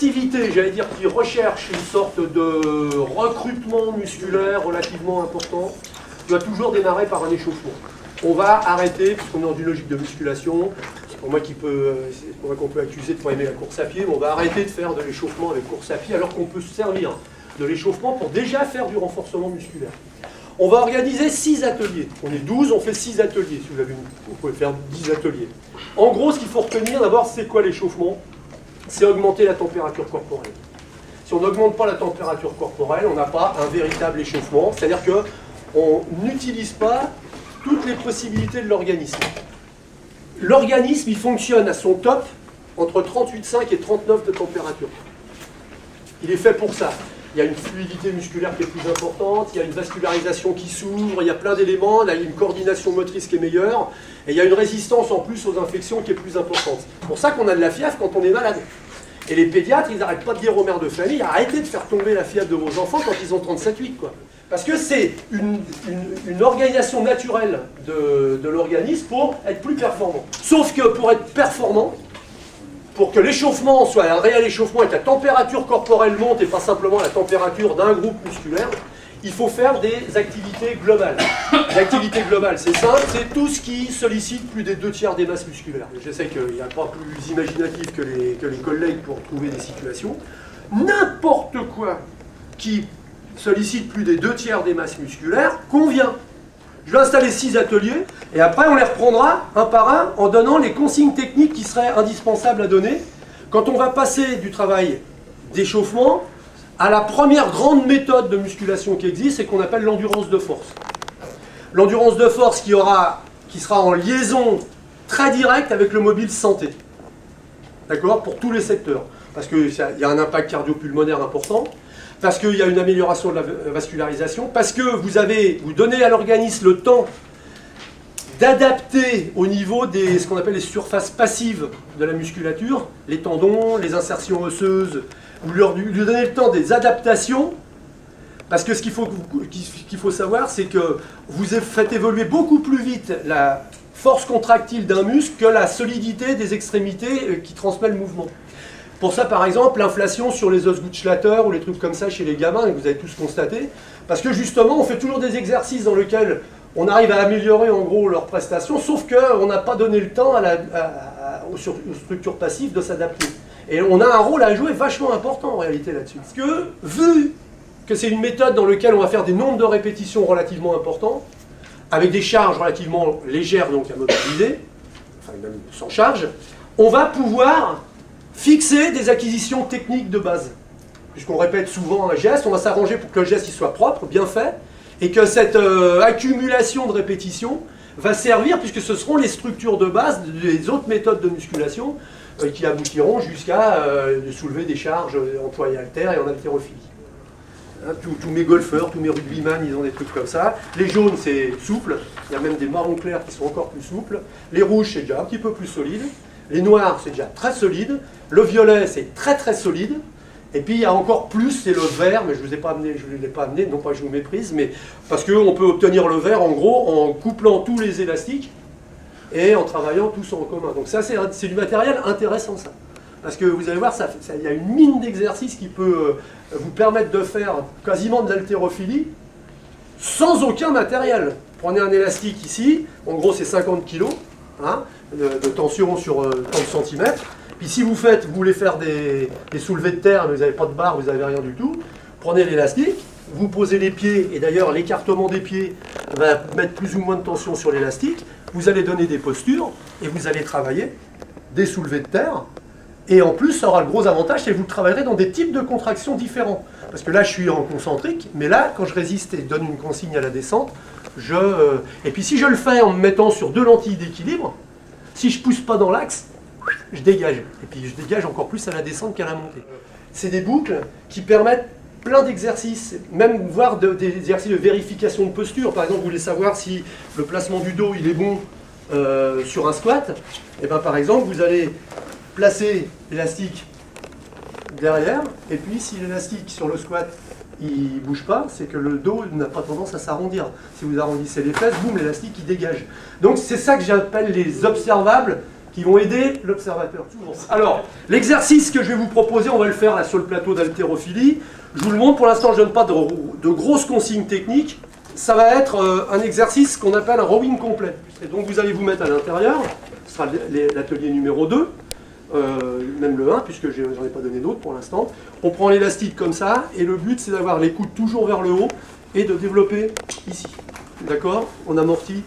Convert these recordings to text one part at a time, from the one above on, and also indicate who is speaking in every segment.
Speaker 1: activité, j'allais dire, qui recherche une sorte de recrutement musculaire relativement important, doit toujours démarrer par un échauffement. On va arrêter, puisqu'on est dans une logique de musculation, c'est pour moi qu'on peut accuser de ne pas aimer la course à pied, mais on va arrêter de faire de l'échauffement avec course à pied, alors qu'on peut se servir de l'échauffement pour déjà faire du renforcement musculaire. On va organiser 6 ateliers. On est 12, on fait 6 ateliers. Si vous avez vous pouvez faire 10 ateliers. En gros, ce qu'il faut retenir d'abord, c'est quoi l'échauffement? C'est augmenter la température corporelle. Si on n'augmente pas la température corporelle, on n'a pas un véritable échauffement. C'est-à-dire qu'on n'utilise pas toutes les possibilités de l'organisme. L'organisme, il fonctionne à son top entre 38,5 et 39 de température. Il est fait pour ça. Il y a une fluidité musculaire qui est plus importante, il y a une vascularisation qui s'ouvre, il y a plein d'éléments, il y a une coordination motrice qui est meilleure, et il y a une résistance en plus aux infections qui est plus importante. C'est pour ça qu'on a de la fièvre quand on est malade. Et les pédiatres, ils n'arrêtent pas de dire aux mères de famille, arrêtez de faire tomber la fièvre de vos enfants quand ils ont 37,8, quoi. Parce que c'est une organisation naturelle de l'organisme pour être plus performant. Sauf que pour être performant, pour que l'échauffement soit un réel échauffement et que la température corporelle monte et pas simplement la température d'un groupe musculaire, il faut faire des activités globales. L'activité globale, c'est simple, c'est tout ce qui sollicite plus des 2/3 des masses musculaires. Je sais qu'il n'y a pas plus imaginatif que les collègues pour trouver des situations. N'importe quoi qui sollicite plus des 2/3 des masses musculaires convient. Je vais installer 6 ateliers, et après on les reprendra un par un en donnant les consignes techniques qui seraient indispensables à donner quand on va passer du travail d'échauffement à la première grande méthode de musculation qui existe et qu'on appelle l'endurance de force. L'endurance de force qui sera en liaison très directe avec le mobile santé. D'accord? Pour tous les secteurs. Parce qu'il y a un impact cardio-pulmonaire important, parce qu'il y a une amélioration de la vascularisation, parce que vous donnez à l'organisme le temps d'adapter au niveau des ce qu'on appelle les surfaces passives de la musculature, les tendons, les insertions osseuses, vous lui donnez le temps des adaptations, parce que ce qu'il faut savoir, c'est que vous faites évoluer beaucoup plus vite la force contractile d'un muscle que la solidité des extrémités qui transmet le mouvement. Pour ça, par exemple, l'inflation sur les os Guttschlatter ou les trucs comme ça chez les gamins, et que vous avez tous constaté, parce que justement, on fait toujours des exercices dans lesquels on arrive à améliorer en gros leurs prestations, sauf qu'on n'a pas donné le temps aux structures passives de s'adapter. Et on a un rôle à jouer vachement important en réalité là-dessus. Parce que, vu que c'est une méthode dans laquelle on va faire des nombres de répétitions relativement importants, avec des charges relativement légères donc à mobiliser, enfin même sans charge, on va pouvoir fixer des acquisitions techniques de base. Puisqu'on répète souvent un geste, on va s'arranger pour que le geste il soit propre, bien fait, et que cette accumulation de répétitions va servir, puisque ce seront les structures de base des autres méthodes de musculation qui aboutiront jusqu'à soulever des charges en poids et haltères et en haltérophilie. Hein, tous mes golfeurs, tous mes rugbyman, ils ont des trucs comme ça. Les jaunes, c'est souple, il y a même des marrons clairs qui sont encore plus souples. Les rouges, c'est déjà un petit peu plus solide. Les noirs, c'est déjà très solide. Le violet, c'est très très solide. Et puis il y a encore plus, c'est le vert, mais je ne l'ai pas amené, non pas que je vous méprise, mais parce qu'on peut obtenir le vert en gros en couplant tous les élastiques et en travaillant tous en commun. Donc ça, c'est du matériel intéressant, ça. Parce que vous allez voir, il y a une mine d'exercices qui peut vous permettre de faire quasiment de l'haltérophilie sans aucun matériel. Prenez un élastique ici, en gros c'est 50 kg hein, de tension sur 30 cm. Puis si vous voulez faire des soulevés de terre, mais vous n'avez pas de barre, vous n'avez rien du tout, prenez l'élastique, vous posez les pieds, et d'ailleurs l'écartement des pieds va mettre plus ou moins de tension sur l'élastique, vous allez donner des postures, et vous allez travailler des soulevés de terre, et en plus ça aura le gros avantage, c'est que vous travaillerez dans des types de contractions différents. Parce que là je suis en concentrique, mais là quand je résiste et donne une consigne à la descente, et puis si je le fais en me mettant sur 2 lentilles d'équilibre, si je ne pousse pas dans l'axe, je dégage. Et puis je dégage encore plus à la descente qu'à la montée. C'est des boucles qui permettent plein d'exercices, même voire des exercices de vérification de posture. Par exemple, vous voulez savoir si le placement du dos il est bon sur un squat. Et bien par exemple, vous allez placer l'élastique derrière, et puis si l'élastique sur le squat il ne bouge pas, c'est que le dos n'a pas tendance à s'arrondir. Si vous arrondissez les fesses, boum, l'élastique il dégage. Donc c'est ça que j'appelle les observables qui vont aider l'observateur. Alors, l'exercice que je vais vous proposer, on va le faire là sur le plateau d'haltérophilie. Je vous le montre, pour l'instant je ne donne pas de grosses consignes techniques. Ça va être un exercice qu'on appelle un rowing complet. Et donc vous allez vous mettre à l'intérieur, ce sera l'atelier numéro 2, même le 1, puisque j'en ai pas donné d'autres pour l'instant. On prend l'élastique comme ça, et le but c'est d'avoir les coudes toujours vers le haut, et de développer ici. D'accord? On amortit,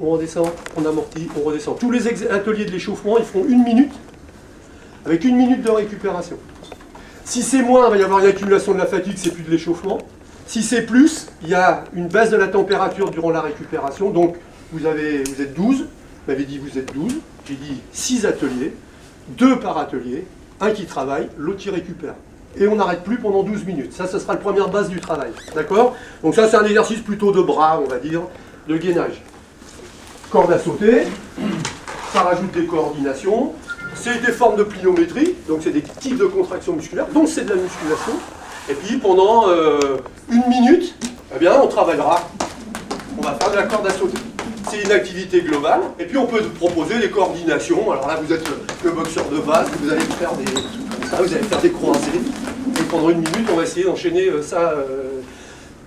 Speaker 1: on redescend, on amortit, on redescend. Tous les ateliers de l'échauffement, ils font 1 minute, avec 1 minute de récupération. Si c'est moins, il va y avoir une accumulation de la fatigue, c'est plus de l'échauffement. Si c'est plus, il y a une baisse de la température durant la récupération. Donc vous êtes 12, vous m'avez dit vous êtes 12, j'ai dit 6 ateliers, 2 par atelier, un qui travaille, l'autre qui récupère. Et on n'arrête plus pendant 12 minutes. Ça, ce sera la première base du travail. D'accord? Donc ça, c'est un exercice plutôt de bras, on va dire, de gainage. Corde à sauter, ça rajoute des coordinations, c'est des formes de pliométrie, donc c'est des types de contractions musculaires, donc c'est de la musculation. Et puis pendant 1 minute, eh bien, on travaillera, on va faire de la corde à sauter. C'est une activité globale, et puis on peut proposer des coordinations. Alors là, vous êtes le boxeur de base, vous allez faire des trucs comme ça, vous allez faire des croisés, et pendant 1 minute, on va essayer d'enchaîner ça.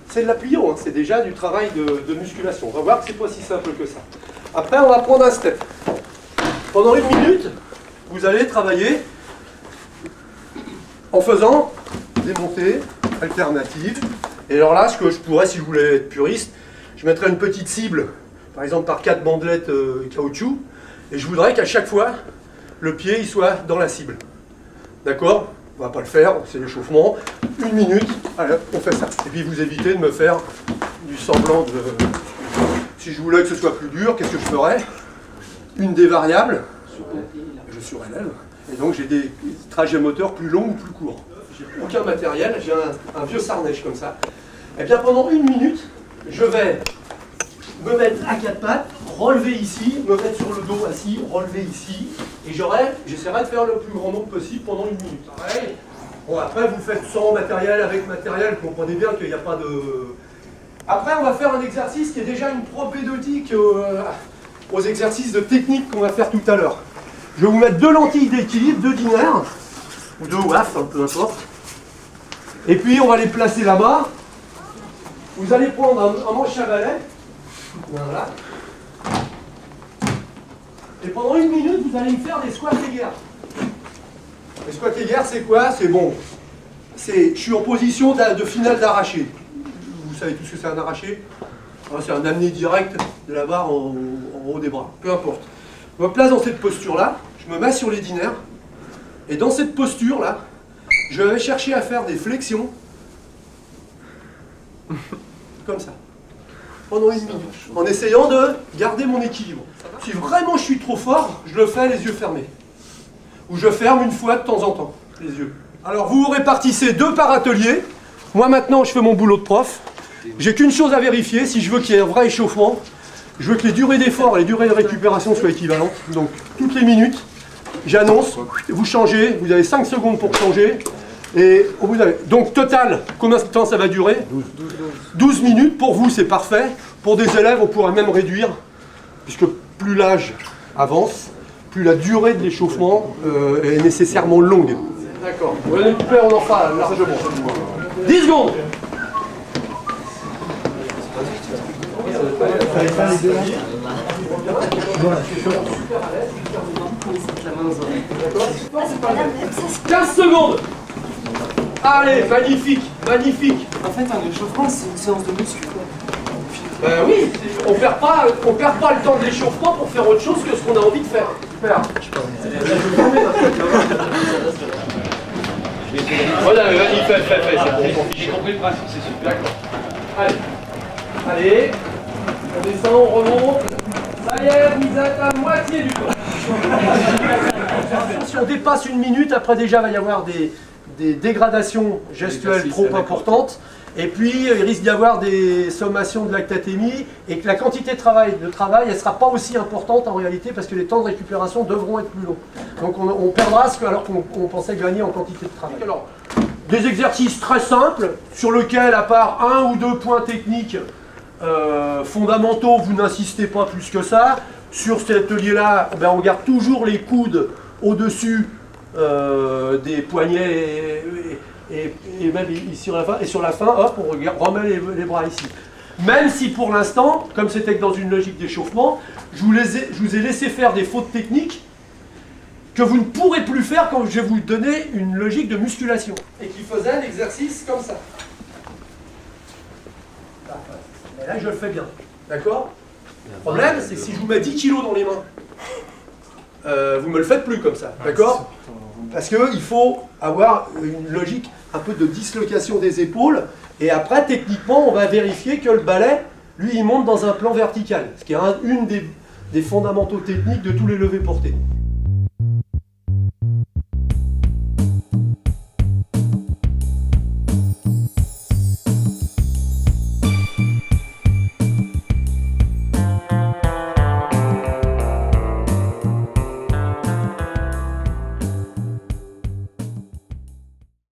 Speaker 1: C'est de la plio, hein, c'est déjà du travail de musculation. On va voir que c'est pas si simple que ça. Après, on va prendre un step. Pendant 1 minute, vous allez travailler en faisant des montées alternatives. Et alors là, ce que je pourrais, si je voulais être puriste, je mettrais une petite cible, par exemple par 4 bandelettes caoutchouc, et je voudrais qu'à chaque fois, le pied il soit dans la cible. D'accord? On va pas le faire, c'est l'échauffement. 1 minute, allez, on fait ça. Et puis vous évitez de me faire du semblant de... Si je voulais que ce soit plus dur, qu'est-ce que je ferais? Une des variables, je surélève, et donc j'ai des trajets moteurs plus longs ou plus courts. J'ai aucun matériel, j'ai un vieux sarnèche comme ça. Et bien pendant 1 minute, je vais me mettre à 4 pattes, relever ici, me mettre sur le dos assis, relever ici, et j'essaierai de faire le plus grand nombre possible pendant 1 minute. Pareil. Bon, après vous faites sans matériel, avec matériel, vous comprenez bien qu'il n'y a pas de... Après on va faire un exercice qui est déjà une propédeutique aux exercices de technique qu'on va faire tout à l'heure. Je vais vous mettre 2 lentilles d'équilibre, 2 dinaires, ou 2 WAF, hein, peu importe. Et puis on va les placer là-bas. Vous allez prendre un manche à balai. Voilà. Et pendant 1 minute, vous allez me faire des squats égères. Les squats égères, c'est quoi? C'est bon. Je suis en position de finale d'arraché. Vous savez tout ce que c'est un arraché? C'est un amené direct de la barre en haut des bras. Peu importe. Je me place dans cette posture-là. Je me mets sur les dinaires. Et dans cette posture-là, je vais chercher à faire des flexions. Comme ça. Pendant 1 minute. En essayant de garder mon équilibre. Si vraiment je suis trop fort, je le fais les yeux fermés. Ou je ferme une fois de temps en temps, les yeux. Alors vous répartissez 2 par atelier. Moi maintenant, je fais mon boulot de prof. J'ai qu'une chose à vérifier, si je veux qu'il y ait un vrai échauffement, je veux que les durées d'effort et les durées de récupération soient équivalentes. Donc, toutes les minutes, j'annonce, vous changez, vous avez 5 secondes pour changer. Et donc, total, combien de temps ça va durer? 12 minutes, pour vous c'est parfait. Pour des élèves, on pourrait même réduire, puisque plus l'âge avance, plus la durée de l'échauffement est nécessairement longue. D'accord, on en fera largement. 10 secondes. « 15 secondes. Allez, magnifique, magnifique.
Speaker 2: En fait, un échauffement, c'est une séance de muscu.
Speaker 1: Oui, on perd pas le temps de l'échauffement pour faire autre chose que ce qu'on a envie de faire. Super. Voilà, vas-y, fais, c'est bon.
Speaker 3: J'ai compris le principe, c'est super.
Speaker 1: Allez, allez, on descend, on remonte. Ça y est, vous êtes à moitié du temps. Si on dépasse 1 minute, après déjà, il va y avoir des dégradations gestuelles trop importantes. Et puis, il risque d'y avoir des sommations de lactatémie et que la quantité de travail, elle ne sera pas aussi importante en réalité parce que les temps de récupération devront être plus longs. Donc, on perdra alors qu'on pensait gagner en quantité de travail. Alors, des exercices très simples sur lesquels, à part 1 ou 2 points techniques fondamentaux, vous n'insistez pas plus que ça. Sur cet atelier-là, ben, on garde toujours les coudes au-dessus des poignets et même ici sur la fin. Et sur la fin, hop, on remet les bras ici. Même si pour l'instant, comme c'était que dans une logique d'échauffement, je vous ai laissé faire des fautes techniques que vous ne pourrez plus faire quand je vais vous donner une logique de musculation. Et qui faisait un exercice comme ça. Et là, je le fais bien. D'accord? Le problème, c'est que si je vous mets 10 kilos dans les mains, vous ne me le faites plus comme ça. D'accord? Parce qu'il faut avoir une logique un peu de dislocation des épaules. Et après, techniquement, on va vérifier que le balai, lui, il monte dans un plan vertical. Ce qui est une des fondamentaux techniques de tous les levées portées.